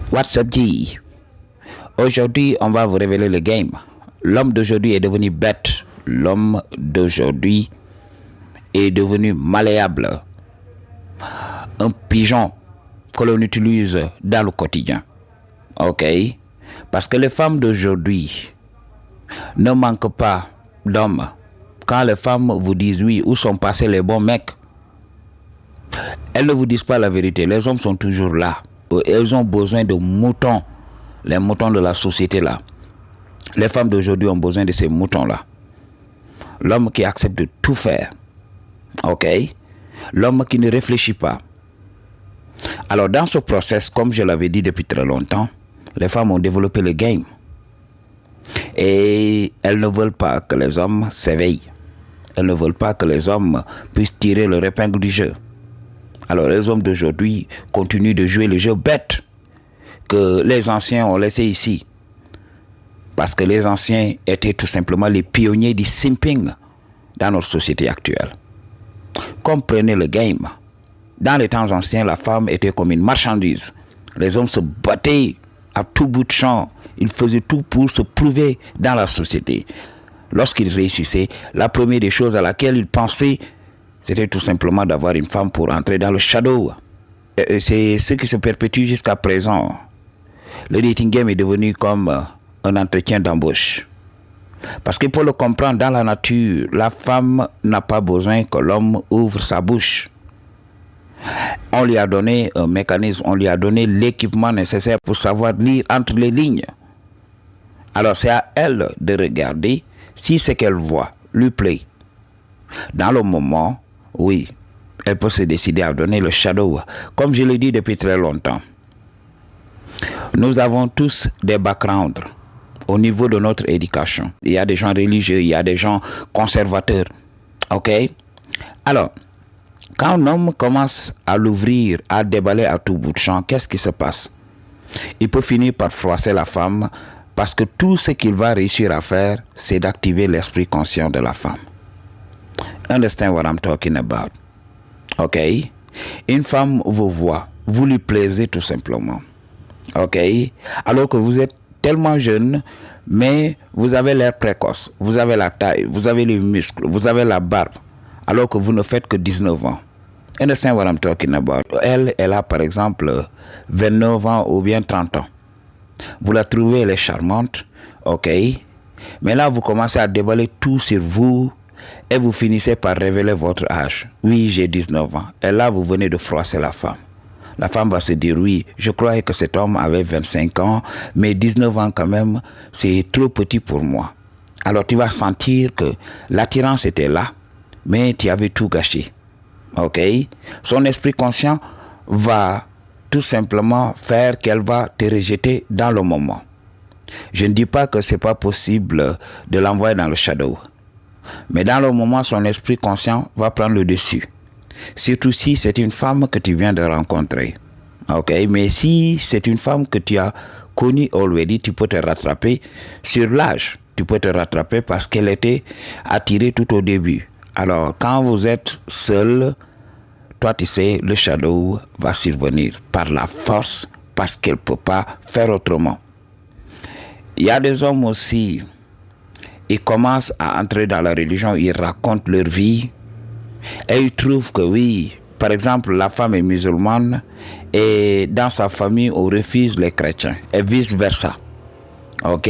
What's up, G? Aujourd'hui, on va vous révéler le game. L'homme d'aujourd'hui est devenu bête. L'homme d'aujourd'hui est devenu malléable. Un pigeon que l'on utilise dans le quotidien. Ok? Parce que les femmes d'aujourd'hui ne manquent pas d'hommes. Quand les femmes vous disent oui, où sont passés les bons mecs? Elles ne vous disent pas la vérité. Les hommes sont toujours là. Elles ont besoin de moutons. Les moutons de la société là. Les femmes d'aujourd'hui ont besoin de ces moutons là. L'homme qui accepte de tout faire. Ok? L'homme qui ne réfléchit pas. Alors dans ce process, comme je l'avais dit depuis très longtemps, les femmes ont développé le game. Et elles ne veulent pas que les hommes s'éveillent. Elles ne veulent pas que les hommes puissent tirer leur épingle du jeu. Alors les hommes d'aujourd'hui continuent de jouer le jeu bête que les anciens ont laissé ici. Parce que les anciens étaient tout simplement les pionniers du simping dans notre société actuelle. Comprenez le game. Dans les temps anciens, la femme était comme une marchandise. Les hommes se battaient à tout bout de champ. Ils faisaient tout pour se prouver dans la société. Lorsqu'ils réussissaient, la première des choses à laquelle ils pensaient, c'était tout simplement d'avoir une femme pour entrer dans le shadow. Et c'est ce qui se perpétue jusqu'à présent. Le dating game est devenu comme un entretien d'embauche. Parce que pour le comprendre, dans la nature, la femme n'a pas besoin que l'homme ouvre sa bouche. On lui a donné un mécanisme, on lui a donné l'équipement nécessaire pour savoir lire entre les lignes. Alors c'est à elle de regarder si ce qu'elle voit lui plaît. Dans le moment, oui, elle peut se décider à donner le shadow. Comme je l'ai dit depuis très longtemps, nous avons tous des backgrounds au niveau de notre éducation. Il y a des gens religieux, il y a des gens conservateurs. Ok? Alors, quand un homme commence à l'ouvrir, à déballer à tout bout de champ, qu'est-ce qui se passe? Il peut finir par froisser la femme parce que tout ce qu'il va réussir à faire, c'est d'activer l'esprit conscient de la femme. Understand what I'm talking about? Ok? Une femme vous voit, vous lui plaisez tout simplement. Ok? Alors que vous êtes tellement jeune, mais vous avez l'air précoce, vous avez la taille, vous avez les muscles, vous avez la barbe, alors que vous ne faites que 19 ans. Understand what I'm talking about? Elle a par exemple 29 ans ou bien 30 ans. Vous la trouvez, elle est charmante, ok? Mais là, vous commencez à déballer tout sur vous et vous finissez par révéler votre âge. Oui, j'ai 19 ans. Et là, vous venez de froisser la femme. La femme va se dire, oui, je croyais que cet homme avait 25 ans, mais 19 ans quand même, c'est trop petit pour moi. Alors tu vas sentir que l'attirance était là, mais tu avais tout gâché. Ok? Son esprit conscient va tout simplement faire qu'elle va te rejeter dans le moment. Je ne dis pas que ce n'est pas possible de l'envoyer dans le shadow. Mais dans le moment, son esprit conscient va prendre le dessus. Surtout si c'est une femme que tu viens de rencontrer. Ok? Mais si c'est une femme que tu as connue already, tu peux te rattraper sur l'âge. Tu peux te rattraper parce qu'elle était attirée tout au début. Alors, quand vous êtes seul, toi tu sais, le shadow va survenir par la force parce qu'elle ne peut pas faire autrement. Il y a des hommes aussi, ils commencent à entrer dans la religion, ils racontent leur vie et ils trouvent que oui, par exemple, la femme est musulmane et dans sa famille, on refuse les chrétiens et vice-versa. Ok?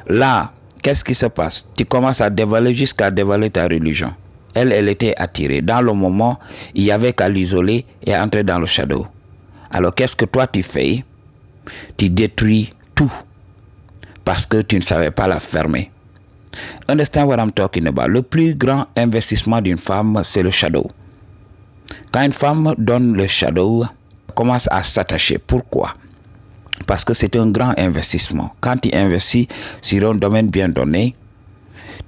Là, qu'est-ce qui se passe? Tu commences à dévaler jusqu'à dévaler ta religion. Elle était attirée. Dans le moment, il n'y avait qu'à l'isoler et entrer dans le shadow. Alors, qu'est-ce que toi tu fais? Tu détruis tout parce que tu ne savais pas la fermer. Understand what I'm talking about? Le plus grand investissement d'une femme, c'est le shadow. Quand une femme donne le shadow, elle commence à s'attacher. Pourquoi? Parce que c'est un grand investissement. Quand tu investis sur un domaine bien donné,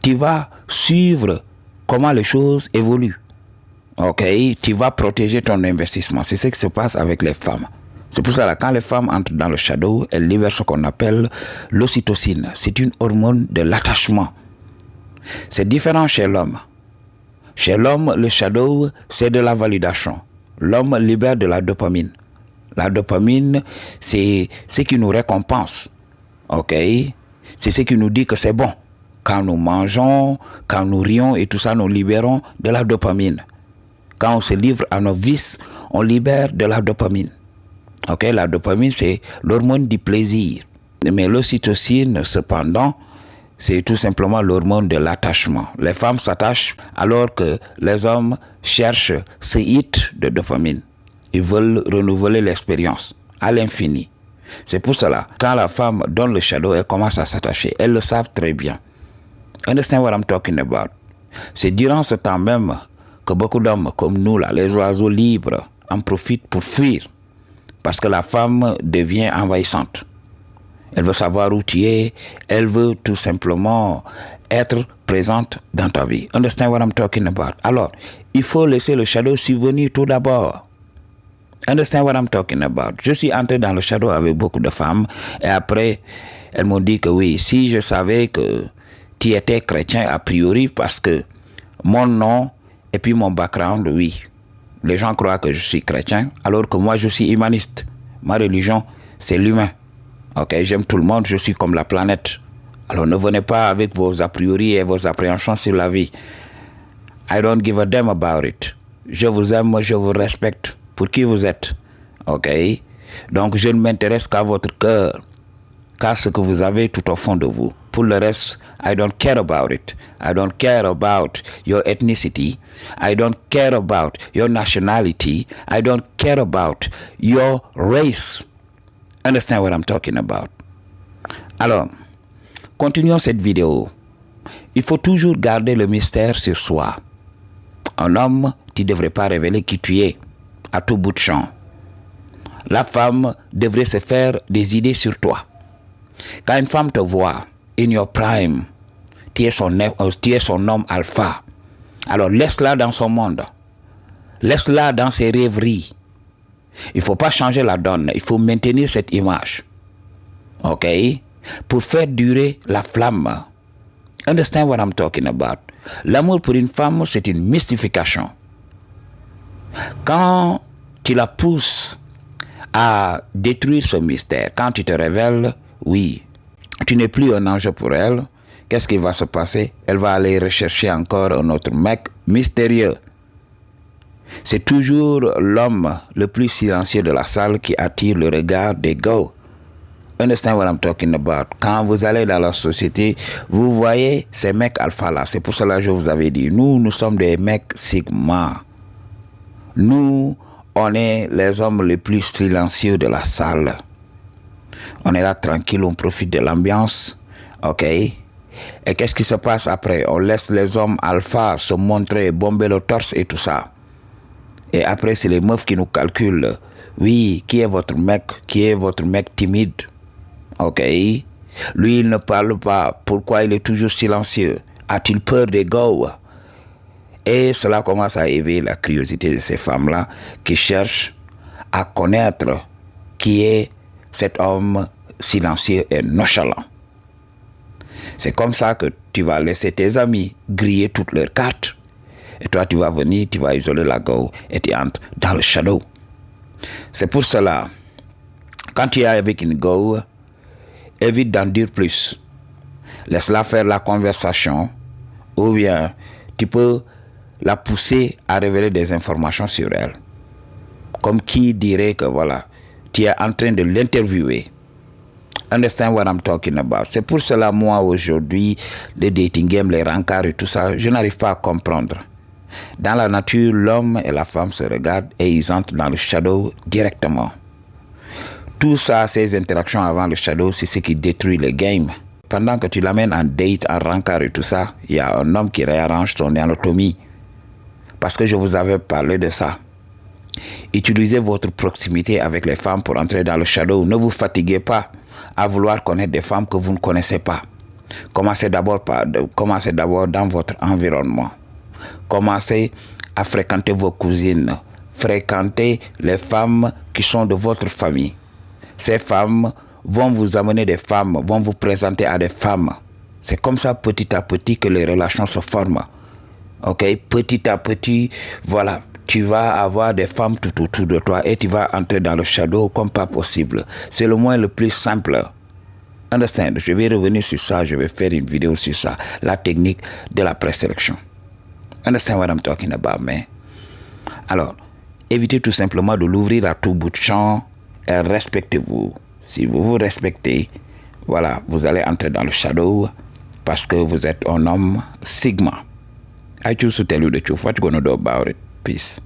tu vas suivre comment les choses évoluent. Ok? Tu vas protéger ton investissement. C'est ce qui se passe avec les femmes. C'est pour ça que quand les femmes entrent dans le shadow, elles libèrent ce qu'on appelle l'ocytocine. C'est une hormone de l'attachement. C'est différent chez l'homme. Chez l'homme, le shadow, c'est de la validation. L'homme libère de la dopamine. La dopamine, c'est ce qui nous récompense. Ok? C'est ce qui nous dit que c'est bon. Quand nous mangeons, quand nous rions et tout ça, nous libérons de la dopamine. Quand on se livre à nos vices, on libère de la dopamine. Ok? La dopamine, c'est l'hormone du plaisir. Mais l'ocytocine, cependant, c'est tout simplement l'hormone de l'attachement. Les femmes s'attachent alors que les hommes cherchent ce hit de dopamine. Ils veulent renouveler l'expérience à l'infini. C'est pour cela, quand la femme donne le shadow, elle commence à s'attacher. Elles le savent très bien. Understand what I'm talking about? C'est durant ce temps même que beaucoup d'hommes comme nous, là, les oiseaux libres, en profitent pour fuir. Parce que la femme devient envahissante. Elle veut savoir où tu es. Elle veut tout simplement être présente dans ta vie. Understand what I'm talking about? Alors, il faut laisser le shadow survenir tout d'abord. Understand what I'm talking about? Je suis entré dans le shadow avec beaucoup de femmes et après, elles m'ont dit que oui, si je savais que tu étais chrétien a priori parce que mon nom et puis mon background, oui. Les gens croient que je suis chrétien alors que moi je suis humaniste. Ma religion, c'est l'humain. Ok, j'aime tout le monde, je suis comme la planète. Alors ne venez pas avec vos a priori et vos appréhensions sur la vie. I don't give a damn about it. Je vous aime, je vous respecte pour qui vous êtes. Ok? Donc je ne m'intéresse qu'à votre cœur, qu'à ce que vous avez tout au fond de vous. Pour le reste, I don't care about it. I don't care about your ethnicity. I don't care about your nationality. I don't care about your race. Understand what I'm talking about? Alors, continuons cette vidéo. Il faut toujours garder le mystère sur soi. Un homme, tu ne devrais pas révéler qui tu es à tout bout de champ. La femme devrait se faire des idées sur toi. Quand une femme te voit in your prime, tu es son homme alpha. Alors laisse-la dans son monde. Laisse-la dans ses rêveries. Il ne faut pas changer la donne. Il faut maintenir cette image. Ok? Pour faire durer la flamme. Understand what I'm talking about? L'amour pour une femme, c'est une mystification. Quand tu la pousses à détruire ce mystère, quand tu te révèles, oui, tu n'es plus un ange pour elle, qu'est-ce qui va se passer? Elle va aller rechercher encore un autre mec mystérieux. C'est toujours l'homme le plus silencieux de la salle qui attire le regard des gars. Understand what I'm talking about? Quand vous allez dans la société, vous voyez ces mecs alpha là. C'est pour cela que je vous avais dit, nous sommes des mecs sigma. Nous, on est les hommes les plus silencieux de la salle. On est là tranquille, on profite de l'ambiance. Ok? Et qu'est-ce qui se passe après? On laisse les hommes alpha se montrer, bomber le torse et tout ça. Et après, c'est les meufs qui nous calculent. Oui, qui est votre mec? Qui est votre mec timide? Ok? Lui, il ne parle pas. Pourquoi il est toujours silencieux? A-t-il peur des gars? Et cela commence à éveiller la curiosité de ces femmes-là qui cherchent à connaître qui est cet homme silencieux et nonchalant. C'est comme ça que tu vas laisser tes amis griller toutes leurs cartes. Et toi, tu vas venir, tu vas isoler la go et tu entres dans le shadow. C'est pour cela, quand tu es avec une go, évite d'en dire plus. Laisse-la faire la conversation ou bien tu peux la pousser à révéler des informations sur elle. Comme qui dirait que voilà, tu es en train de l'interviewer. Understand what I'm talking about? C'est pour cela, moi, aujourd'hui, le dating game, les rencarts et tout ça, je n'arrive pas à comprendre. Dans la nature, l'homme et la femme se regardent et ils entrent dans le shadow directement. Tout ça, ces interactions avant le shadow, c'est ce qui détruit le game. Pendant que tu l'amènes en date, en rencard et tout ça, il y a un homme qui réarrange son anatomie. Parce que je vous avais parlé de ça. Utilisez votre proximité avec les femmes pour entrer dans le shadow. Ne vous fatiguez pas à vouloir connaître des femmes que vous ne connaissez pas. Commencez d'abord dans votre environnement. Commencez à fréquenter vos cousines. Fréquentez les femmes qui sont de votre famille. Ces femmes vont vous amener des femmes, vont vous présenter à des femmes. C'est comme ça petit à petit que les relations se forment. Ok, petit à petit, voilà. tu vas avoir des femmes tout autour de toi et tu vas entrer dans le shadow comme pas possible. C'est le moyen le plus simple. Understand? Je vais revenir sur ça, je vais faire une vidéo sur ça, la technique de la présélection. Understand what I'm talking about, man? Alors, évitez tout simplement de l'ouvrir à tout bout de champ et respectez-vous. Si vous vous respectez, voilà, vous allez entrer dans le shadow parce que vous êtes un homme Sigma. I choose to tell you the truth. What you gonna do about it? Peace.